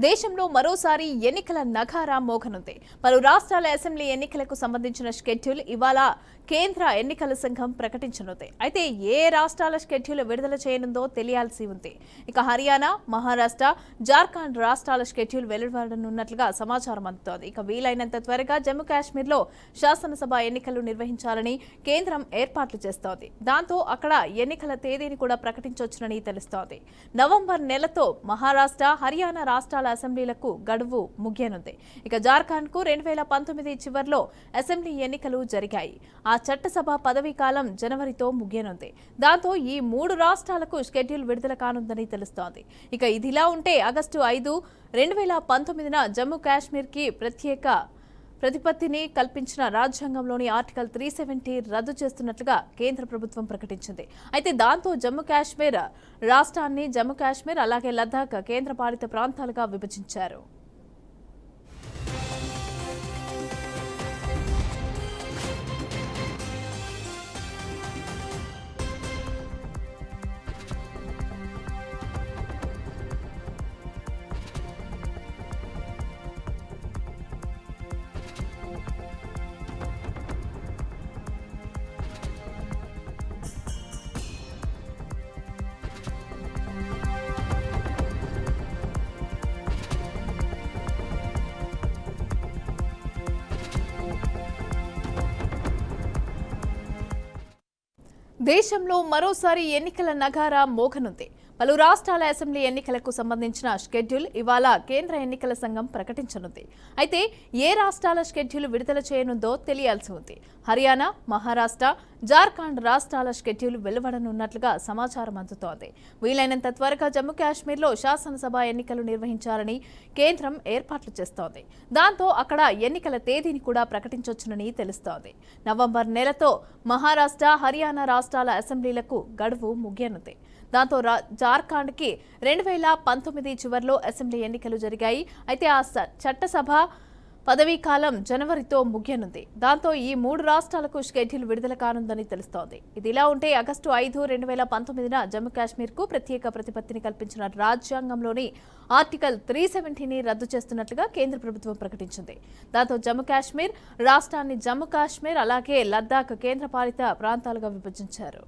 దేశంలో మరోసారి ఎన్నికల నగారా మోగనుంది. పలు రాష్ట్రాల అసెంబ్లీ ఎన్నికలకు సంబంధించిన షెడ్యూల్ ఇవాళ కేంద్ర ఎన్నికల సంఘం ప్రకటించనుంది. అయితే ఏ రాష్ట్రాల షెడ్యూల్ విడుదల చేయనుందో తెలియాల్సి ఉంది. ఇక హర్యానా, మహారాష్ట్ర, జార్ఖండ్ రాష్ట్రాల షెడ్యూల్ వెలువడనున్నట్లుగా సమాచారం అందుతోంది. ఇక వీలైనంత త్వరగా జమ్మూ కాశ్మీర్లో శాసనసభ ఎన్నికలు నిర్వహించాలని కేంద్రం ఏర్పాట్లు చేస్తోంది. దాంతో అక్కడ ఎన్నికల తేదీని కూడా ప్రకటించొచ్చునని తెలుస్తోంది. నవంబర్ నెలతో మహారాష్ట్ర, హర్యానా రాష్ట్రాల అసెంబ్లీలకు గడువు ముగియనుంది. ఇక జార్ఖండ్ కు 2019 చివర్లో అసెంబ్లీ ఎన్నికలు జరిగాయి. ఆ చట్టసభ పదవీ కాలం జనవరితో ముగియనుంది. దాంతో ఈ 3 రాష్ట్రాలకు షెడ్యూల్ విడుదల కానుందని తెలుస్తోంది. ఇక ఇదిలా ఉంటే ఆగస్టు 5, 2019న జమ్మూ కాశ్మీర్ కి ప్రత్యేక ప్రతిపత్తిని కల్పించిన రాజ్యాంగంలోని ఆర్టికల్ 370 రద్దు చేస్తున్నట్లుగా కేంద్ర ప్రభుత్వం ప్రకటించింది. అయితే దాంతో జమ్మూ కాశ్మీర్ రాష్ట్రాన్ని జమ్మూ కాశ్మీర్ అలాగే లద్దాఖ్ కేంద్రపాలిత ప్రాంతాలుగా విభజించారు. దేశంలో మరోసారి ఎన్నికల నగారా మోగనుంది. పలు రాష్ట్రాల అసెంబ్లీ ఎన్నికలకు సంబంధించిన షెడ్యూల్ ఇవాళ కేంద్ర ఎన్నికల సంఘం ప్రకటించనుంది. అయితే ఏ రాష్ట్రాల షెడ్యూల్ విడుదల చేయనుందో తెలియాల్సి ఉంది. హర్యానా, మహారాష్ట్ర, జార్ఖండ్ రాష్ట్రాల షెడ్యూల్ వెలువడనున్నట్లుగా సమాచారం అందుతోంది. వీలైనంత త్వరగా జమ్మూ కాశ్మీర్లో శాసనసభ ఎన్నికలు నిర్వహించాలని కేంద్రం ఏర్పాట్లు చేస్తోంది. దాంతో అక్కడ ఎన్నికల తేదీని కూడా ప్రకటించొచ్చునని తెలుస్తోంది. నవంబర్ నెలతో మహారాష్ట్ర, హర్యానా రాష్ట్రాల అసెంబ్లీలకు గడువు ముగియనుంది. దాంతో జార్ఖండ్కి 2019 చివర్లో అసెంబ్లీ ఎన్నికలు జరిగాయి. అయితే ఆ చట్టసభ పదవీ కాలం జనవరితో ముగియనుంది. దాంతో ఈ 3 రాష్ట్రాలకు షెడ్యూల్ విడుదల కానుందని తెలుస్తోంది. ఇదిలా ఉంటే ఆగస్టు 5, 2019న జమ్మూ కాశ్మీర్కు ప్రత్యేక ప్రతిపత్తిని కల్పించిన రాజ్యాంగంలోని ఆర్టికల్ 370ని రద్దు చేస్తున్నట్లుగా కేంద్ర ప్రభుత్వం ప్రకటించింది. దాంతో జమ్మూ కాశ్మీర్ రాష్ట్రాన్ని జమ్మూ కాశ్మీర్ అలాగే లద్దాఖ్ కేంద్రపాలిత ప్రాంతాలుగా విభజించారు.